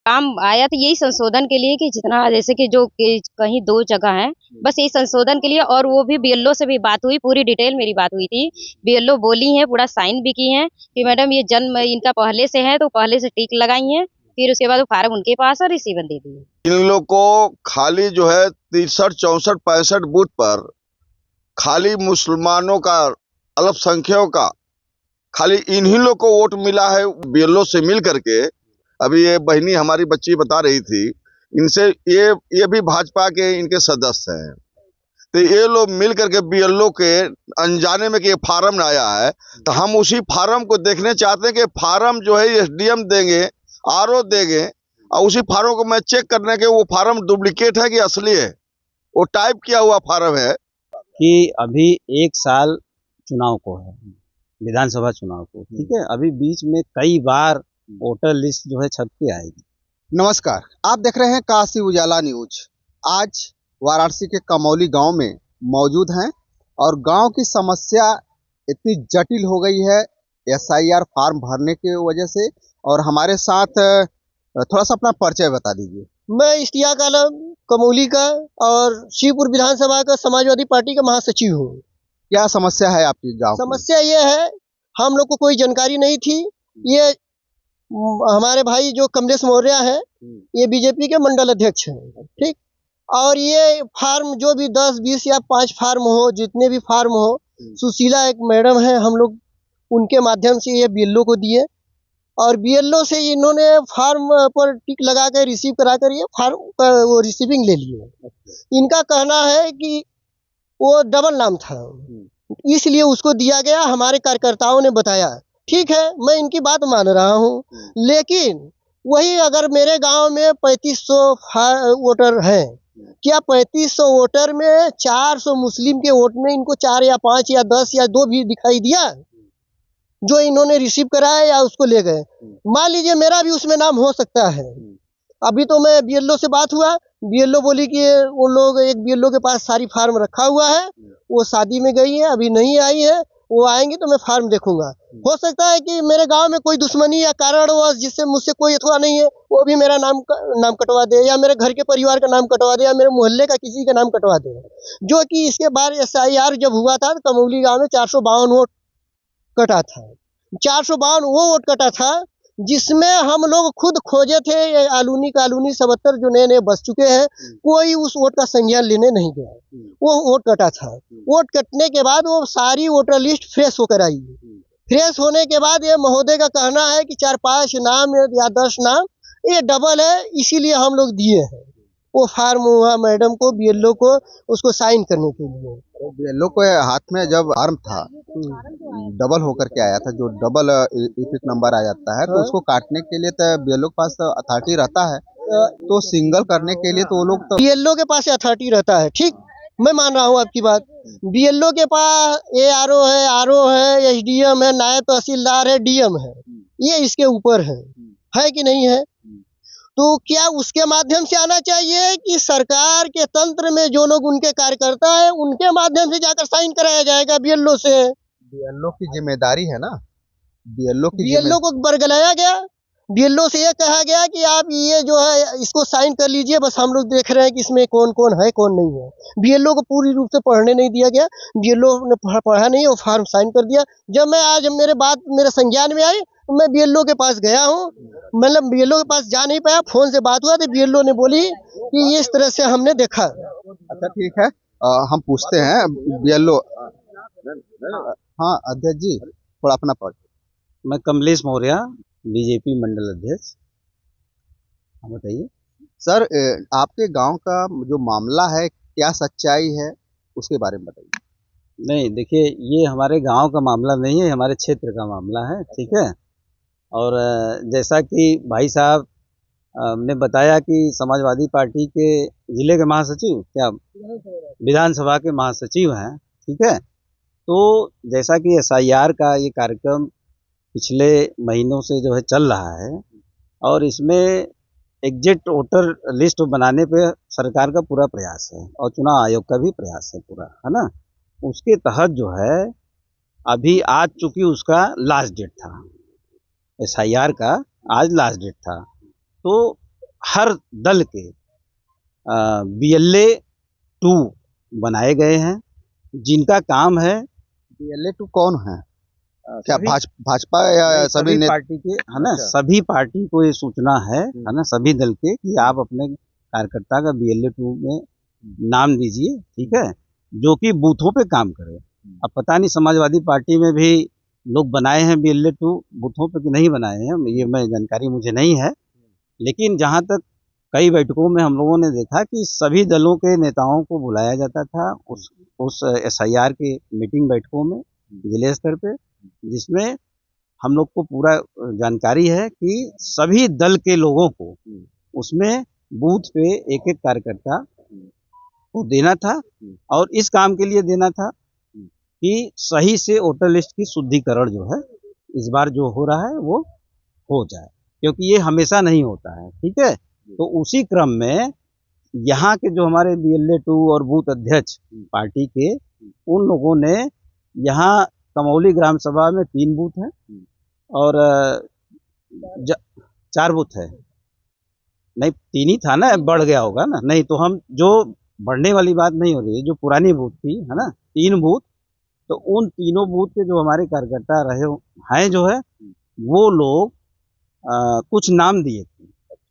काम आया तो यही संशोधन के लिए कि जितना जैसे कि जो कि कहीं 2 जगह है, बस यही संशोधन के लिए। और वो भी बीएलओ से भी बात हुई, पूरी डिटेल मेरी बात हुई थी। बीएलओ बोली हैं, पूरा साइन भी की हैं कि मैडम ये जन्म इनका पहले से है तो पहले से टिक लगाई हैं। फिर उसके बाद वो फार्म उनके पास और रिसीवर दे दिए। इन लोग को खाली जो है 63, 64, 65 बूथ पर खाली मुसलमानों का, अल्पसंख्यकों का, खाली इन्हीं लोग को वोट मिला है बीएलओ से मिल करके। अभी ये बहनी हमारी बच्ची बता रही थी, इनसे ये भी भाजपा के इनके सदस्य हैं। तो ये लोग मिल करके बीएलओ के अनजाने में कि ये फार्म आया है, तो हम उसी फार्म को देखने चाहते हैं कि फार्म जो है एसडीएम देंगे, आरओ देंगे, और उसी फार्म को मैं चेक करने के वो फार्म डुप्लीकेट है कि असली है, वो टाइप किया हुआ फार्म है। कि अभी 1 साल चुनाव को है, विधानसभा चुनाव को, ठीक है। अभी बीच में कई बार वोटर लिस्ट जो है छप के आएगी। नमस्कार, आप देख रहे हैं काशी उजाला न्यूज। आज वाराणसी के कमौली गांव में मौजूद हैं और गांव की समस्या इतनी जटिल हो गई है एसआईआर फार्म भरने की वजह से। और हमारे साथ थोड़ा सा अपना परिचय बता दीजिए। मैं इश्तियाक आलम कमौली का और शिवपुर विधानसभा का समाजवादी पार्टी का महासचिव हूँ। क्या समस्या है आपकी गांव की? समस्या ये है, हम लोग को कोई जानकारी नहीं थी। ये हमारे भाई जो कमलेश मौर्य है, ये बीजेपी के मंडल अध्यक्ष हैं, ठीक। और ये फार्म जो भी 10, 20 या 5 फार्म हो, जितने भी फार्म हो, सुशीला एक मैडम है, हम लोग उनके माध्यम से ये बीएलओ को दिए और बीएलओ से इन्होंने फार्म पर टिक लगा कर रिसीव करा कर ये फार्म का वो रिसीविंग ले लिए। इनका कहना है कि वो डबल नाम था, इसलिए उसको दिया गया। हमारे कार्यकर्ताओं ने बताया, ठीक है, मैं इनकी बात मान रहा हूँ। लेकिन वही अगर मेरे गांव में 3500 वोटर हैं, क्या 3500 वोटर में 400 मुस्लिम के वोट में इनको 4 या 5 या 10 या 2 भी दिखाई दिया जो इन्होंने रिसीव कराया या उसको ले गए? मान लीजिए मेरा भी उसमें नाम हो सकता है। अभी तो मैं बीएलओ से बात हुआ, बीएलओ बोली कि वो लोग, एक बीएलओ के पास सारी फार्म रखा हुआ है, वो शादी में गई है, अभी नहीं आई है, वो आएंगी तो मैं फार्म देखूंगा। हो सकता है कि मेरे गांव में कोई दुश्मनी या कारणवश जिससे मुझसे कोई अथवा नहीं है, वो भी मेरा नाम कटवा दे, या मेरे घर के परिवार का नाम कटवा दे, या मेरे मोहल्ले का किसी का नाम कटवा दे। जो कि इसके बाद एसआईआर जब हुआ था तो कमौली गाँव में 452 वोट कटा था। 452 वो वोट कटा था जिसमें हम लोग खुद खोजे थे। आलूनी कालूनी 77 जो नए नए बस चुके हैं, कोई उस वोट का संज्ञान लेने नहीं गया। वो वोट कटा था। वोट कटने के बाद वो सारी वोटर लिस्ट फ्रेश होकर आई। फ्रेश होने के बाद ये महोदय का कहना है कि 4-5 नाम या 10 नाम ये डबल है, इसीलिए हम लोग दिए हैं। वो फार्म हुआ मैडम को, बीएलओ को, उसको साइन करने के लिए। तो बीएलओ के हाथ में जब फार्म था डबल होकर के आया था, जो डबल इपिक नंबर आ जाता है, तो उसको काटने के लिए तो बीएलओ के पास अथॉरिटी रहता है, तो सिंगल करने के लिए तो वो लोग तो बीएलओ के पास अथॉरिटी रहता है, ठीक, मैं मान रहा हूँ आपकी बात। बीएलओ के पास एआरओ है, आरओ है, एसडीएम है, नायब तहसीलदार है, डीएम है, ये इसके ऊपर है कि नहीं है? तो क्या उसके माध्यम से आना चाहिए कि सरकार के तंत्र में जो लोग उनके कार्यकर्ता है उनके माध्यम से जाकर साइन कराया जाएगा बीएलओ से? बीएलओ की जिम्मेदारी है ना, बीएलओ को बरगलाया गया। बीएलओ से ये कहा गया कि आप ये जो है इसको साइन कर लीजिए, बस हम लोग देख रहे हैं कि इसमें कौन कौन है कौन नहीं है। बीएलओ को पूरी रूप से पढ़ने नहीं दिया गया, बीएलओ ने पढ़ा नहीं, वो फार्म साइन कर दिया। जब मैं आज मेरे संज्ञान में आई, मैं बीएलओ के पास गया हूँ, मतलब बीएलओ के पास जा नहीं पाया, फोन से बात हुआ तो बीएलओ ने बोली कि इस तरह से हमने देखा। अच्छा ठीक है, हम पूछते हैं बीएलओ। हाँ अध्यक्ष जी, थोड़ा अपना परिचय। मैं कमलेश मौर्य, बीजेपी मंडल अध्यक्ष। बताइए सर, आपके गांव का जो मामला है, क्या सच्चाई है, उसके बारे में बताइए। नहीं, देखिए, ये हमारे गांव का मामला नहीं है, हमारे क्षेत्र का मामला है, ठीक है। और जैसा कि भाई साहब ने बताया कि समाजवादी पार्टी के जिले के महासचिव, क्या विधानसभा के महासचिव हैं, ठीक है। तो जैसा कि एसआईआर का ये कार्यक्रम पिछले महीनों से जो है चल रहा है, और इसमें एग्जिट वोटर लिस्ट बनाने पे सरकार का पूरा प्रयास है और चुनाव आयोग का भी प्रयास है पूरा, है ना। उसके तहत जो है अभी आज चूंकि उसका लास्ट डेट था, एसआईआर का आज लास्ट डेट था, तो हर दल के BLA-2 बनाए गए हैं, जिनका काम है BLA-2 कौन है? क्या सभी भाजपा या सभी पार्टी के, है ना, सभी पार्टी को ये सूचना है ना, सभी दल के, कि आप अपने कार्यकर्ता का BLA-2 में नाम दीजिए, ठीक है, जो कि बूथों पे काम करे। अब पता नहीं समाजवादी पार्टी में भी लोग बनाए हैं BLA-2 बूथों पे कि नहीं बनाए हैं, ये मैं जानकारी मुझे नहीं है, लेकिन जहाँ तक कई बैठकों में हम लोगों ने देखा कि सभी दलों के नेताओं को बुलाया जाता था उस SIR के मीटिंग बैठकों में जिले स्तर पे, जिसमें हम लोग को पूरा जानकारी है कि सभी दल के लोगों को उसमें बूथ पे एक एक कार्यकर्ता को देना था, और इस काम के लिए देना था कि सही से वोटर लिस्ट की शुद्धिकरण जो है इस बार जो हो रहा है वो हो जाए, क्योंकि ये हमेशा नहीं होता है, ठीक है। तो उसी क्रम में यहाँ के जो हमारे BLA-2 और बूथ अध्यक्ष पार्टी के, उन लोगों ने यहाँ कमौली ग्राम सभा में 3 बूथ हैं और 4 बूथ है, नहीं 3 ही था ना, बढ़ गया होगा ना, नहीं तो हम जो बढ़ने वाली बात नहीं हो रही है, जो पुरानी बूथ थी, है ना, 3 बूथ, तो उन तीनों बूथ के जो हमारे कार्यकर्ता रहे हैं जो है, वो लोग कुछ नाम दिए थे,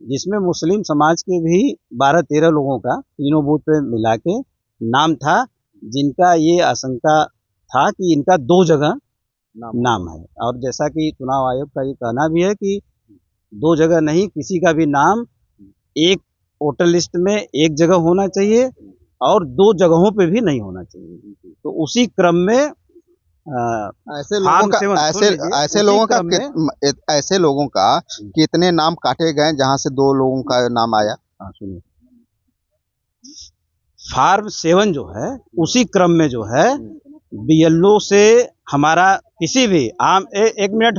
जिसमें मुस्लिम समाज के भी 12-13 लोगों का तीनों बूथ पे मिला के नाम था, जिनका ये आशंका था कि इनका 2 जगह नाम है। और जैसा कि चुनाव आयोग का ये कहना भी है कि 2 जगह नहीं, किसी का भी नाम एक वोटर लिस्ट में एक जगह होना चाहिए और 2 जगहों पे भी नहीं होना चाहिए। तो उसी क्रम में ऐसे लोगों का कितने नाम काटे गए जहां से 2 लोगों का नाम आया? सुनिए, फार्म 7 जो है उसी क्रम में जो है BLO से हमारा किसी भी एक मिनट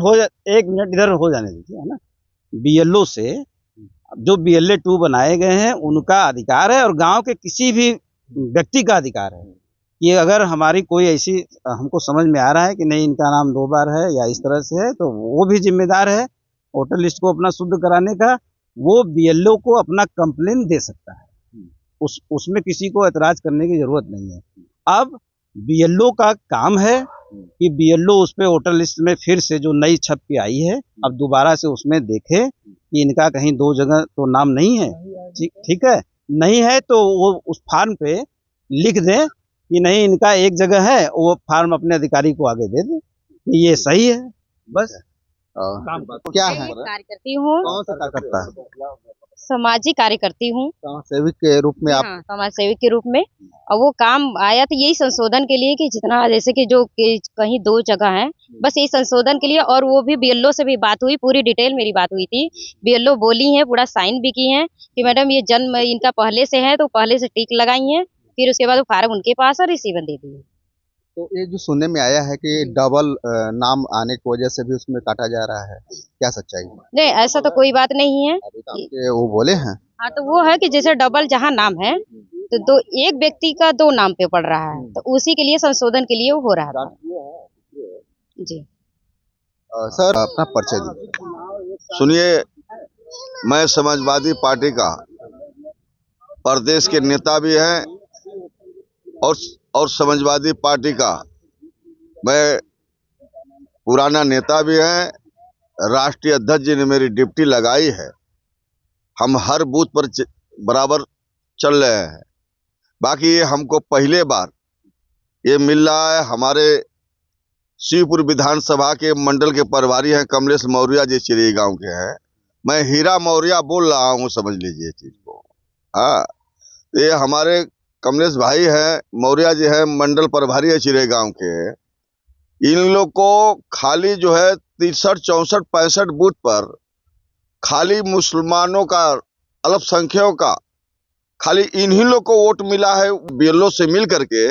इधर हो जाने दीजिए, है ना, BLO से जो BLA-2 बनाए गए हैं उनका अधिकार है, और गांव के किसी भी व्यक्ति का अधिकार है कि अगर हमारी कोई ऐसी हमको समझ में आ रहा है कि नहीं इनका नाम 2 बार है या इस तरह से है, तो वो भी जिम्मेदार है वोटर लिस्ट को अपना शुद्ध कराने का, वो BLO को अपना कंप्लेन दे सकता है, उसमें किसी को ऐतराज करने की जरूरत नहीं है। अब BLO का काम है कि BLO उस पे वोटर लिस्ट में फिर से जो नई छप के आई है, अब दोबारा से उसमें देखे कि इनका कहीं 2 जगह तो नाम नहीं है, ठीक है, नहीं है तो वो उस फार्म पे लिख दें कि नहीं इनका एक जगह है, वो फार्म अपने अधिकारी को आगे दे दें कि ये सही है, बस। क्या है? कार्यकर्ती हूँ, कौन सा कार्यकर्ता है? सामाजिक कार्यकर्ती हूँ, समाज सेविक के रूप में आप? हाँ, समाज सेविक के रूप में। और वो काम आया तो यही संशोधन के लिए कि जितना जैसे कि जो कि कहीं 2 जगह है, बस यही संशोधन के लिए। और वो भी BLO से भी बात हुई, पूरी डिटेल मेरी बात हुई थी, BLO बोली है, पूरा साइन भी की है कि मैडम ये जन्म इनका पहले से है, तो पहले से टिक लगाई है, फिर उसके बाद वो फार्म उनके पास और रिसीवर दे दिए। तो ये जो सुनने में आया है कि डबल नाम आने की वजह से भी उसमें काटा जा रहा है, क्या सच्चाई है? नहीं, ऐसा तो कोई बात नहीं है। वो बोले हैं। हाँ, तो वो है कि जैसे डबल जहाँ नाम है तो एक व्यक्ति का 2 नाम पे पड़ रहा है, तो उसी के लिए संशोधन के लिए वो हो रहा था जी। सर अपना परिचय दीजिए। सुनिए, मैं समाजवादी पार्टी का प्रदेश के नेता भी हैं और समाजवादी पार्टी का मैं पुराना नेता भी हैं। राष्ट्रीय अध्यक्ष जी ने मेरी ड्यूटी लगाई है, हम हर बूथ पर बराबर चल रहे हैं। बाकी ये हमको पहले बार ये मिल रहा है, हमारे शिवपुर विधानसभा के मंडल के प्रभारी हैं कमलेश मौर्य जी, चिड़ई गांव के हैं। मैं हीरा मौर्य बोल रहा हूँ, समझ लीजिए चीज को। हाँ, ये हमारे कमलेश भाई हैं, मौर्य जी हैं, मंडल प्रभारी है चिड़ई गांव के। इन लोग को खाली जो है 63, 64, 65 बूथ पर खाली मुसलमानों का, अल्पसंख्यकों का, खाली इन्हीं लोग को वोट मिला है BLO से मिल करके।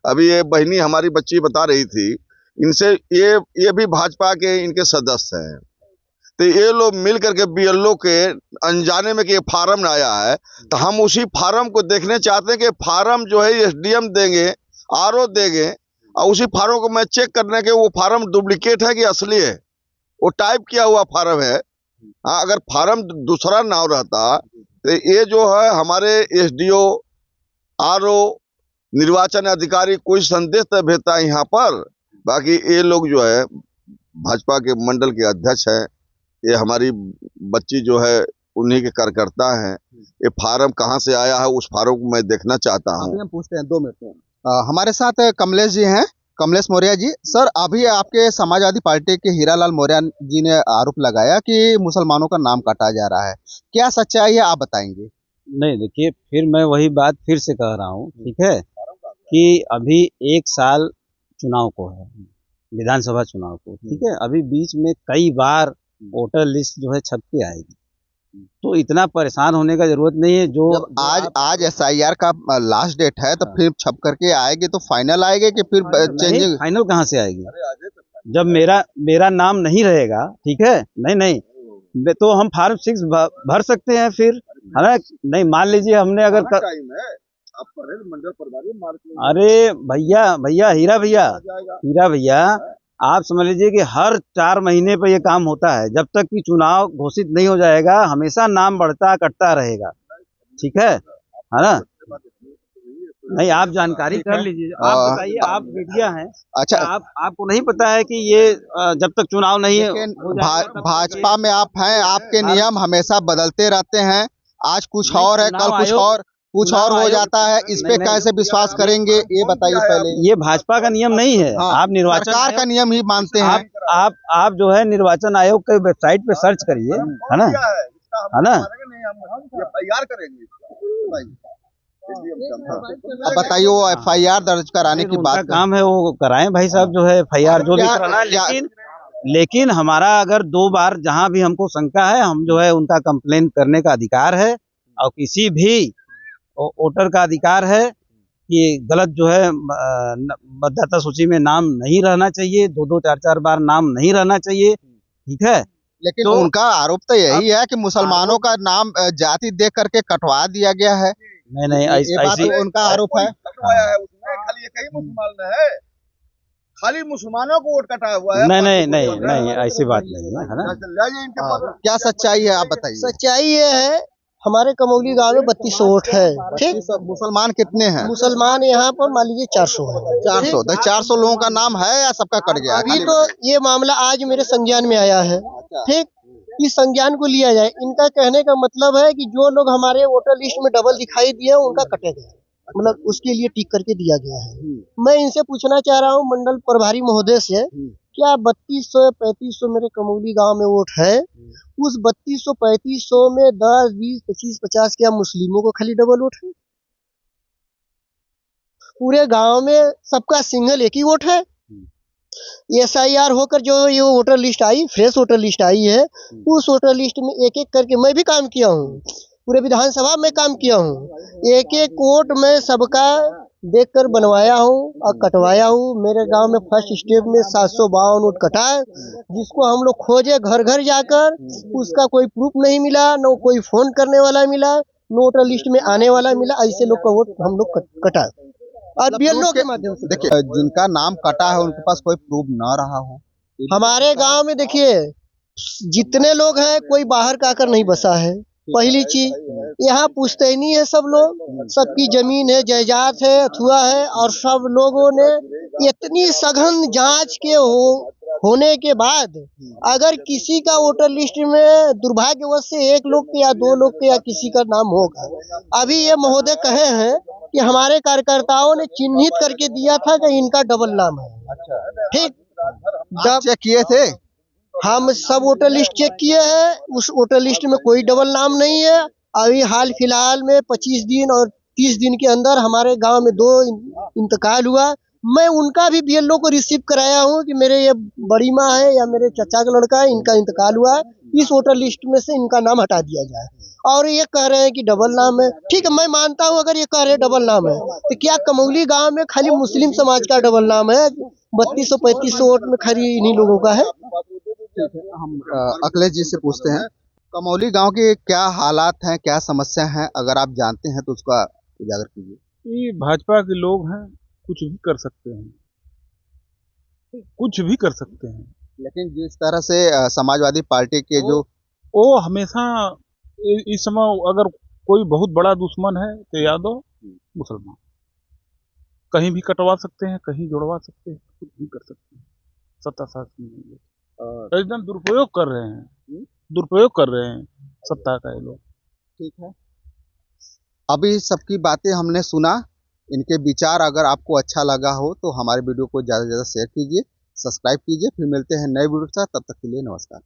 अभी ये बहनी हमारी बच्ची बता रही थी, इनसे ये भी भाजपा के इनके सदस्य हैं, तो ये लोग मिल करके BLO के अनजाने में कि फार्म आया है, तो हम उसी फार्म को देखने चाहते हैं कि फार्म जो है SDM देंगे, RO देंगे, और उसी फार्म को मैं चेक करने के वो फार्म डुप्लीकेट है कि असली है, वो टाइप किया हुआ फार्म है, हाँ, अगर फार्म दूसरा नाम रहता तो ये जो है हमारे एसडीओ, आरओ, निर्वाचन अधिकारी कोई संदेश तो भेजता है यहाँ पर। बाकी ये लोग जो है भाजपा के मंडल के अध्यक्ष हैं, ये हमारी बच्ची जो है उन्हीं के कार्यकर्ता हैं। ये फार्म कहाँ से आया है उस फार्म को मैं देखना चाहता हूँ। अभी हम पूछते हैं 2 मिनट में। हमारे साथ कमलेश जी हैं, कमलेश मौर्य जी। सर, अभी आपके समाजवादी पार्टी के हीरालाल मौर्य जी ने आरोप लगाया कि मुसलमानों का नाम काटा जा रहा है, क्या सच्चाई है आप बताएंगे? नहीं, देखिए, फिर मैं वही बात फिर से कह रहा हूँ, ठीक है, कि अभी 1 साल चुनाव को है, विधानसभा चुनाव को, ठीक है। अभी बीच में कई बार वोटर लिस्ट जो है छप के आएगी, तो इतना परेशान होने का जरूरत नहीं है। जो जब आज एसआईआर का लास्ट डेट है तो फिर छप करके आएगी तो फाइनल आएगी कि फिर चेंजिंग? फाइनल कहाँ से आएगी जब मेरा नाम नहीं रहेगा, ठीक है। नहीं, तो हम फार्म 6 भर सकते हैं फिर, है ना। नहीं, मान लीजिए हमने अगर आप मंडल प्रभारी अरे भैया हीरा भैया, आप समझ लीजिए कि हर 4 महीने पे ये काम होता है। जब तक कि चुनाव घोषित नहीं हो जाएगा हमेशा नाम बढ़ता कटता रहेगा, ठीक है ना। नहीं, आप जानकारी कर लीजिए। आप बताइए, आप मीडिया हैं, अच्छा, आपको नहीं पता है कि ये जब तक चुनाव नहीं लेकिन भाजपा में आप हैं, आपके नियम हमेशा बदलते रहते हैं। आज कुछ और है, कल कुछ और हो जाता है। इस पे कैसे विश्वास करेंगे ये बताइए पहले। ये भाजपा का नियम नहीं है। हाँ, आप निर्वाचन सरकार का नियम ही मानते हैं। आप जो है निर्वाचन आयोग के वेबसाइट पे सर्च करिए, है ना। एफआईआर करेंगे। अब बताइए, वो एफआईआर दर्ज कराने की बात काम है, वो कराएं भाई साहब, जो है एफआईआर जो भी कराना है। लेकिन हमारा अगर 2 बार जहां भी हमको शंका है, हम जो है उनका कंप्लेन करने का अधिकार है, और किसी भी वोटर का अधिकार है कि गलत जो है मतदाता सूची में नाम नहीं रहना चाहिए, 2-2, 4-4 बार नाम नहीं रहना चाहिए, ठीक है। लेकिन तो उनका आरोप तो यही है कि मुसलमानों का नाम जाति देख करके कटवा दिया गया है। नहीं, ऐसी उनका आरोप है। खाली एक ही मुसलमान है, खाली मुसलमानों को वोट कटा हुआ है। नहीं, ऐसी बात नहीं है ना। क्या सच्चाई है आप बताइए? सच्चाई ये है, हमारे कमौली गांव में 3200 वोट है, ठीक। मुसलमान कितने हैं? मुसलमान यहाँ पर मान लीजिए 400 है। 400 लोगों का नाम है या सबका कट गया? अभी तो ये मामला आज मेरे संज्ञान में आया है, ठीक। इस संज्ञान को लिया जाए। इनका कहने का मतलब है कि जो लोग हमारे वोटर लिस्ट में डबल दिखाई दिए उनका कटेगा, मतलब उसके लिए टिक करके दिया गया है। मैं इनसे पूछना चाह रहा हूँ मंडल प्रभारी महोदय से, क्या 3200 3500 मेरे कमौली गांव में वोट है, उस 3200 3500 में 10 20 25 50 क्या मुस्लिमों को खाली डबल वोट है? पूरे गांव में सबका सिंगल एक ही वोट है। एसआईआर होकर जो ये वोटर लिस्ट आई, फ्रेश वोटर लिस्ट आई है, उस वोटर लिस्ट में एक एक करके मैं भी काम किया हूँ, पूरे विधानसभा में काम किया हूँ। एक एक वोट में सबका देखकर बनवाया हूँ और कटवाया हूँ। मेरे गांव में फर्स्ट स्टेप में 752 वोट कटा है, जिसको हम लोग खोजे घर घर जाकर, उसका कोई प्रूफ नहीं मिला, न कोई फोन करने वाला मिला, न वोटर लिस्ट में आने वाला मिला। ऐसे लोग का वोट हम लोग कटा और बीएलओ के माध्यम से। देखिए, जिनका नाम कटा है उनके पास कोई प्रूफ न रहा हो। हमारे गांव में देखिए जितने लोग हैं कोई बाहर का आकर नहीं बसा है। पहली चीज, यहाँ पुश्तैनी है सब लोग, सबकी जमीन है, जायदाद है, अथुआ है, और सब लोगों ने इतनी सघन जांच के होने के बाद अगर किसी का वोटर लिस्ट में दुर्भाग्यवश से 1 लोग के या 2 लोग के या किसी का नाम होगा। अभी ये महोदय कहे हैं कि हमारे कार्यकर्ताओं ने चिन्हित करके दिया था कि इनका डबल नाम है, ठीक। चेक किए थे, हम सब वोटर लिस्ट चेक किए हैं, उस वोटर लिस्ट में कोई डबल नाम नहीं है। अभी हाल फिलहाल में 25 दिन और 30 दिन के अंदर हमारे गांव में 2 इंतकाल हुआ। मैं उनका भी बीएलओ को रिसीव कराया हूँ कि मेरे ये बड़ी माँ है या मेरे चचा का लड़का है, इनका इंतकाल हुआ है, इस वोटर लिस्ट में से इनका नाम हटा दिया जाए। और ये कह रहे हैं कि डबल नाम है, ठीक है, मैं मानता हूँ अगर ये कह रहे हैं डबल नाम है, तो क्या कमौली गांव में खाली मुस्लिम समाज का डबल नाम है? 3200 3500 वोट में खाली इन्हीं लोगों का है। हम अखिलेश जी से पूछते हैं, कमौली गांव के क्या हालात हैं, क्या समस्या है, अगर आप जानते हैं तो उसका उजागर कीजिए। ये भाजपा के लोग हैं, कुछ भी कर सकते हैं, कुछ भी कर सकते हैं। लेकिन जिस तरह से समाजवादी पार्टी के जो वो हमेशा इस समय अगर कोई बहुत बड़ा दुश्मन है तो यादव मुसलमान, कहीं भी कटवा सकते हैं, कहीं जुड़वा सकते हैं, कुछ भी कर सकते हैं। सत्ता शासन में एकदम दुरुपयोग कर रहे हैं, दुरुपयोग कर रहे हैं सत्ता का ये लोग। ठीक है, अभी सबकी बातें हमने सुना, इनके विचार अगर आपको अच्छा लगा हो तो हमारे वीडियो को ज़्यादा से ज़्यादा शेयर कीजिए, सब्सक्राइब कीजिए। फिर मिलते हैं नए वीडियो के साथ, तब तक के लिए नमस्कार।